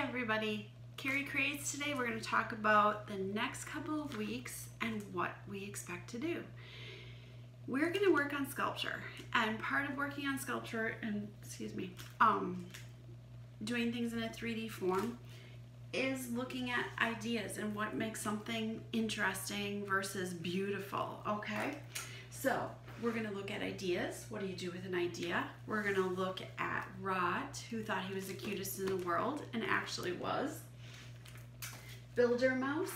everybody, Carrie Creates. Today we're going to talk about the next couple of weeks and what we expect to do. We're going to work on sculpture, and part of working on sculpture and doing things in a 3D form is looking at ideas and what makes something interesting versus beautiful. Okay, so we're going to look at ideas. What do you do with an idea? We're going to look at Rot, who thought he was the cutest in the world and actually was. Builder Mouse.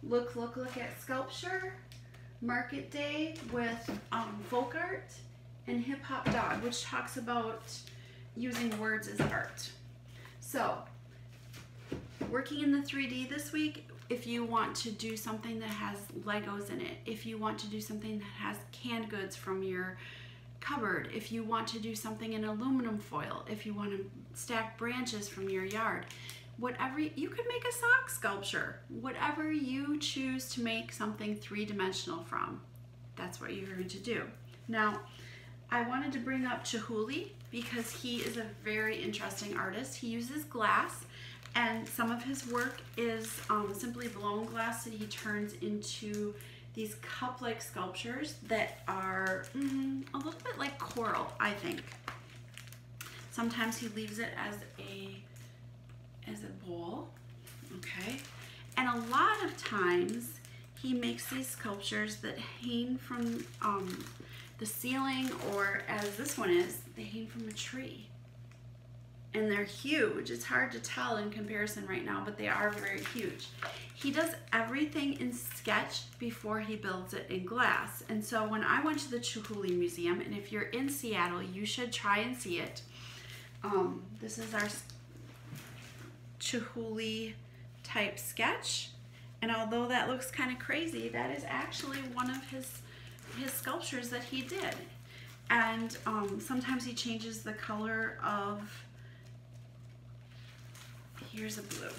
Look at sculpture. Market Day with folk art. And Hip Hop Dog, which talks about using words as art. So, working in the 3D this week, if you want to do something that has Legos in it, if you want to do something that has canned goods from your cupboard, if you want to do something in aluminum foil, if you want to stack branches from your yard, whatever, you could make a sock sculpture. Whatever you choose to make something three-dimensional from, that's what you're going to do. Now, I wanted to bring up Chihuly because he is a very interesting artist. He uses glass, and some of his work is simply blown glass that he turns into these cup-like sculptures that are a little bit like coral, I think. Sometimes he leaves it as a bowl, okay? And a lot of times he makes these sculptures that hang from the ceiling, or as this one is, they hang from a tree. And they're huge. It's hard to tell in comparison right now, but they are very huge. He does everything in sketch before he builds it in glass. And so when I went to the Chihuly Museum, and if you're in Seattle, you should try and see it. This is our Chihuly type sketch. And although that looks kind of crazy, that is actually one of his sculptures that he did. And sometimes he changes the color of, here's a blue.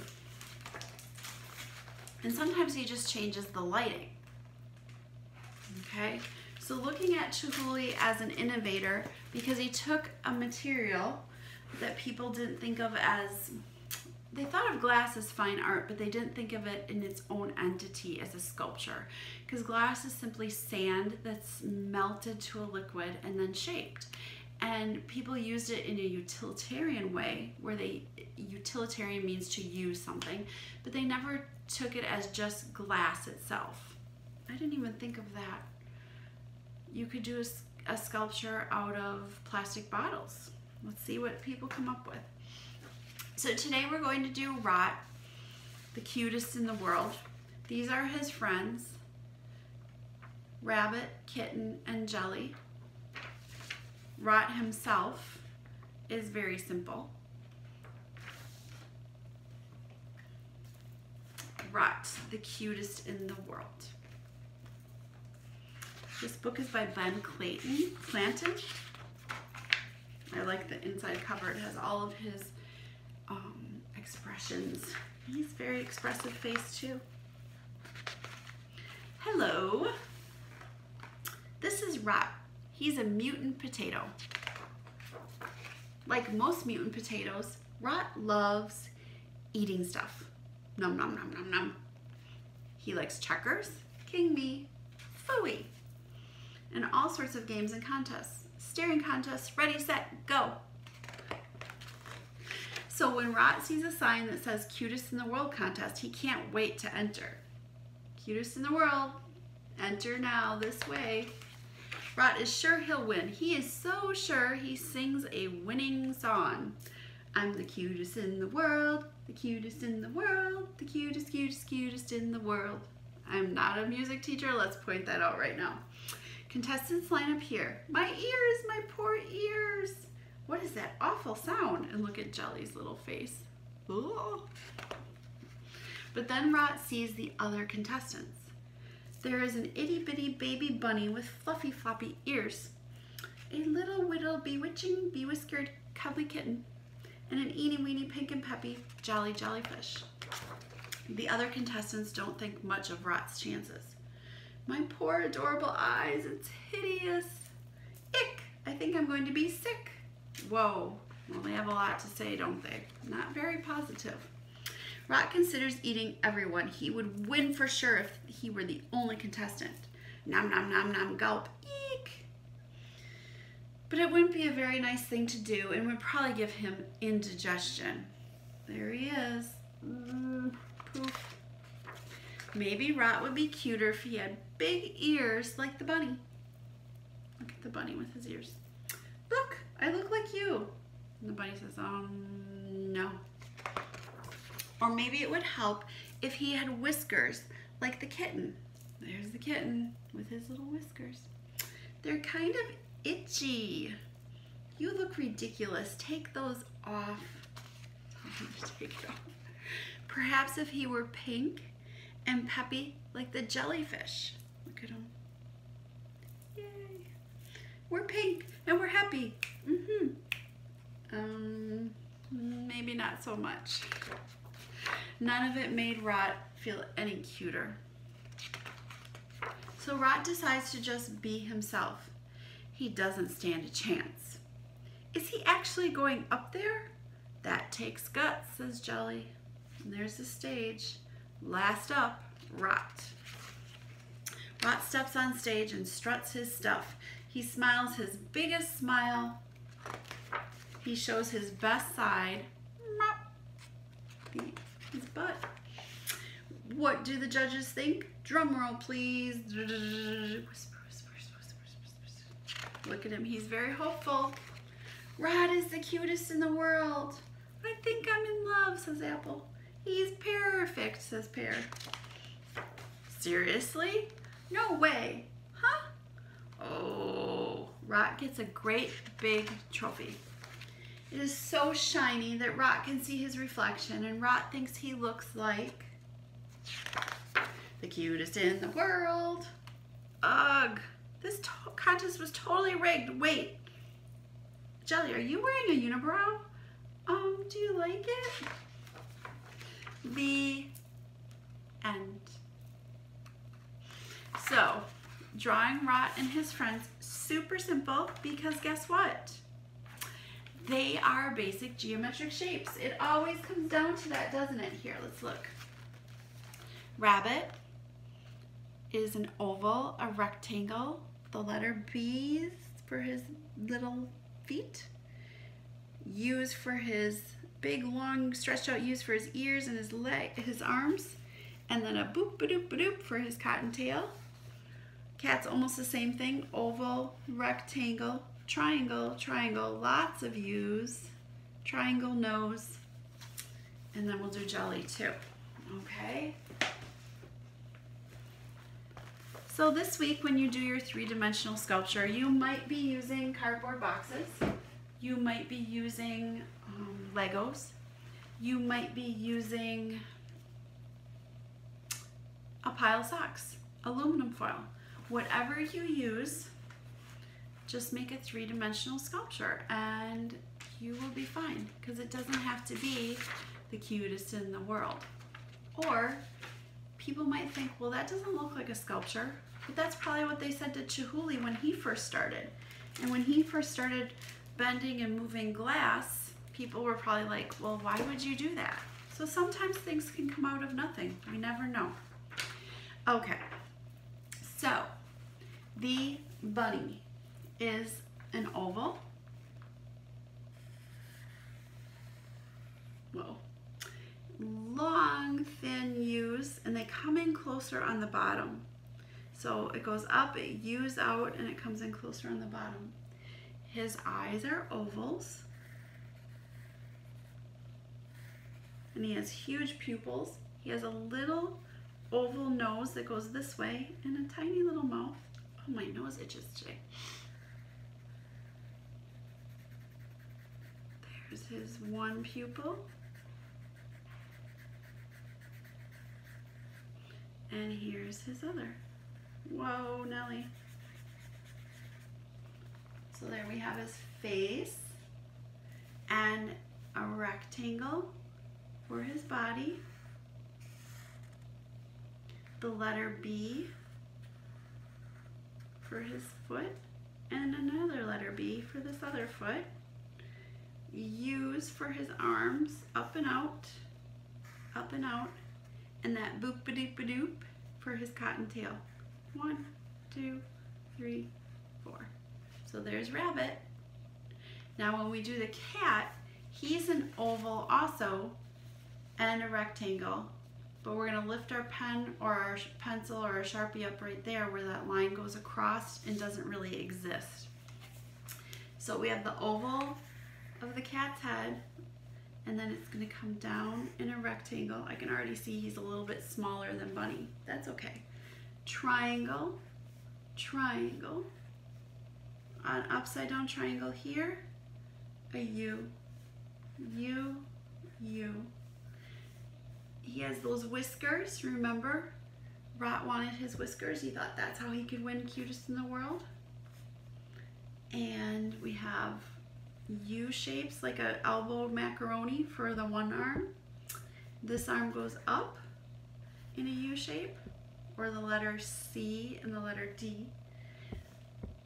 And sometimes he just changes the lighting. Okay, so looking at Chihuly as an innovator, because he took a material that people didn't think of as, they thought of glass as fine art, but they didn't think of it in its own entity as a sculpture. Because glass is simply sand that's melted to a liquid and then shaped. And people used it in a utilitarian way, where utilitarian means to use something, but they never took it as just glass itself. I didn't even think of that. You could do a sculpture out of plastic bottles. Let's see what people come up with. So today we're going to do Rot, the cutest in the world. These are his friends, Rabbit, Kitten, and Jelly. Rot himself is very simple. Rot, the cutest in the world. This book is by Ben Clanton. I like the inside cover. It has all of his expressions. He's very expressive face too. Hello. This is Rot. He's a mutant potato. Like most mutant potatoes, Rot loves eating stuff. Nom nom nom nom nom. He likes checkers, king me, phooey, and all sorts of games and contests. Staring contests, ready, set, go. So when Rot sees a sign that says Cutest in the World contest, he can't wait to enter. Cutest in the world, enter now this way. Rot is sure he'll win. He is so sure he sings a winning song. I'm the cutest in the world, the cutest in the world, the cutest, cutest, cutest in the world. I'm not a music teacher, let's point that out right now. Contestants line up here. My ears, my poor ears. What is that awful sound? And look at Jelly's little face. Ooh. But then Rot sees the other contestants. There is an itty-bitty baby bunny with fluffy floppy ears, a little whittle bewitching bewhiskered cuddly kitten, and an eeny-weeny pink and peppy jolly jellyfish. The other contestants don't think much of Rot's chances. My poor adorable eyes, it's hideous. Ick, I think I'm going to be sick. Whoa, Well, they have a lot to say, don't they? Not very positive. Rot considers eating everyone. He would win for sure if he were the only contestant. Nom nom nom nom gulp. Eek. But it wouldn't be a very nice thing to do and would probably give him indigestion. There he is. Poof. Maybe Rot would be cuter if he had big ears like the bunny. Look at the bunny with his ears. Look, I look like you. And the bunny says, no. Or maybe it would help if he had whiskers like the kitten. There's the kitten with his little whiskers. They're kind of itchy. You look ridiculous. Take those off. Take it off. Perhaps if he were pink and peppy like the jellyfish. Look at him. Yay. We're pink and we're happy. Maybe not so much. None of it made Rot feel any cuter. So Rot decides to just be himself. He doesn't stand a chance. Is he actually going up there? That takes guts, says Jelly. And there's the stage. Last up, Rot. Rot steps on stage and struts his stuff. He smiles his biggest smile. He shows his best side. His butt. What do the judges think? Drum roll, please. Whisper, whisper, whisper, whisper. Look at him. He's very hopeful. Rot is the cutest in the world. I think I'm in love, says Apple. He's perfect, says Pear. Seriously? No way. Huh? Oh, Rot gets a great big trophy. It is so shiny that Rot can see his reflection, and Rot thinks he looks like the cutest in the world. Ugh, this contest was totally rigged. Wait, Jelly, are you wearing a unibrow? Do you like it? The end. So, drawing Rot and his friends, super simple, because guess what? They are basic geometric shapes. It always comes down to that, doesn't it? Here, let's look. Rabbit is an oval, a rectangle. The letter B is for his little feet. U is for his big, long, stretched out U's for his ears and his arms. And then a boop, ba-doop, ba-doop for his cottontail. Cat's almost the same thing. Oval, rectangle, triangle, triangle, lots of U's, triangle nose, and then we'll do Jelly too, okay? So this week when you do your three-dimensional sculpture, you might be using cardboard boxes, you might be using Legos, you might be using a pile of socks, aluminum foil, whatever you use. Just make a three-dimensional sculpture and you will be fine, because it doesn't have to be the cutest in the world. Or people might think, well, that doesn't look like a sculpture, but that's probably what they said to Chihuly when he first started. And when he first started bending and moving glass, people were probably like, well, why would you do that? So sometimes things can come out of nothing. We never know. Okay, so the bunny is an oval. Whoa. Long, thin U's, and they come in closer on the bottom. So it goes up, it U's out, and it comes in closer on the bottom. His eyes are ovals. And he has huge pupils. He has a little oval nose that goes this way, and a tiny little mouth. Oh, my nose itches today. There's his one pupil. And here's his other. Whoa, Nelly. So there we have his face and a rectangle for his body. The letter B for his foot and another letter B for this other foot. U's for his arms, up and out, and that boop-a-doop-a-doop for his cottontail. 1, 2, 3, 4. So there's rabbit. Now when we do the cat, he's an oval also and a rectangle, but we're gonna lift our pen or our pencil or our Sharpie up right there where that line goes across and doesn't really exist. So we have the oval of the cat's head, and then it's gonna come down in a rectangle. I can already see he's a little bit smaller than Bunny. That's okay. Triangle, triangle, an upside down triangle here, a U, U, U. He has those whiskers, remember? Rot wanted his whiskers. He thought that's how he could win cutest in the world. And we have U shapes, like an elbow macaroni for the one arm. This arm goes up in a U shape, or the letter C and the letter D.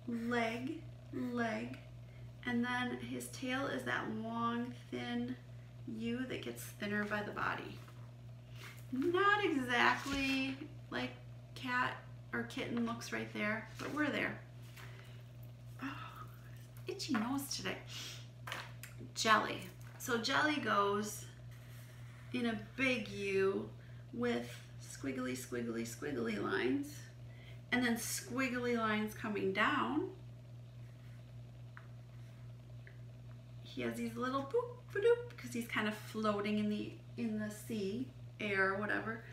Leg, leg, and then his tail is that long, thin U that gets thinner by the body. Not exactly like cat or kitten looks right there, but we're there. Oh, itchy nose today. Jelly. So jelly goes in a big U with squiggly, squiggly, squiggly lines, and then squiggly lines coming down. He has these little boop, boop, because he's kind of floating in the sea, air, whatever.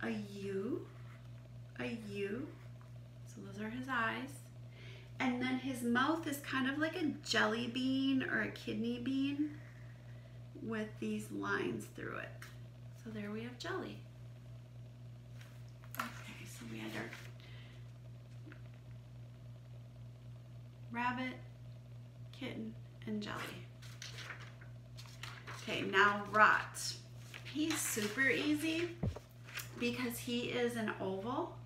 A U, a U. So those are his eyes. And then his mouth is kind of like a jelly bean or a kidney bean with these lines through it. So there we have jelly. Okay, so we had our rabbit, kitten, and jelly. Okay, now Rot. He's super easy because he is an oval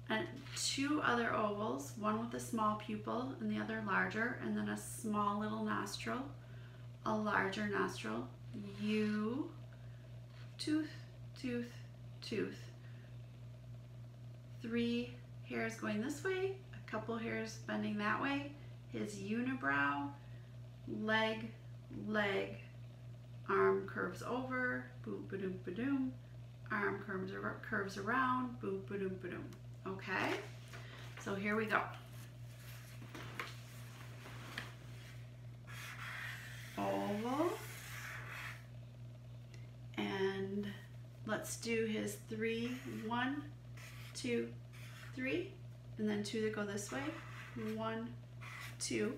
and two other ovals, one with a small pupil and the other larger, and then a small little nostril, a larger nostril, U, tooth, tooth, tooth. 3 hairs going this way, a couple hairs bending that way, his unibrow, leg, leg, arm curves over, boop ba doom ba doom, arm curves around, boop ba doom ba doom. Okay, so here we go. Oval, and let's do his 3, 1, 2, 3, and then 2 that go this way, 1, 2.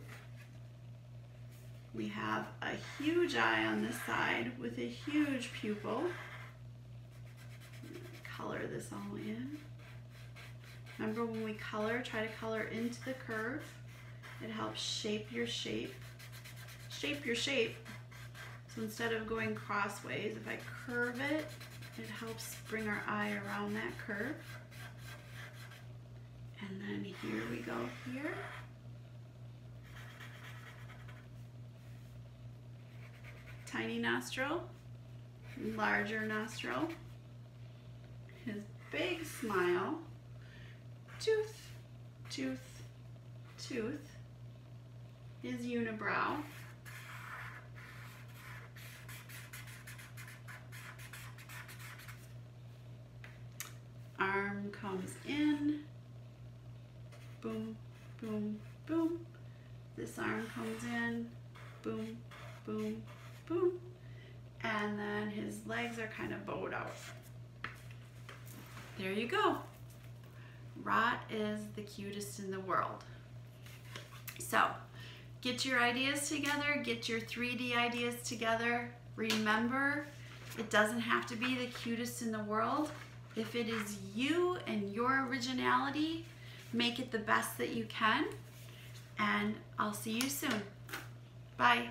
We have a huge eye on this side with a huge pupil. Color this all in. Remember when we color, try to color into the curve. It helps shape your shape. Shape your shape. So instead of going crossways, if I curve it, it helps bring our eye around that curve. And then here we go here. Tiny nostril, larger nostril, his big smile, tooth, tooth, tooth, his unibrow, arm comes in, boom, boom, boom, this arm comes in, boom, boom, boom, and then his legs are kind of bowed out. There you go. Rot is the cutest in the world. So get your ideas together, get your 3D ideas together. Remember, it doesn't have to be the cutest in the world. If it is you and your originality, make it the best that you can, and I'll see you soon. Bye.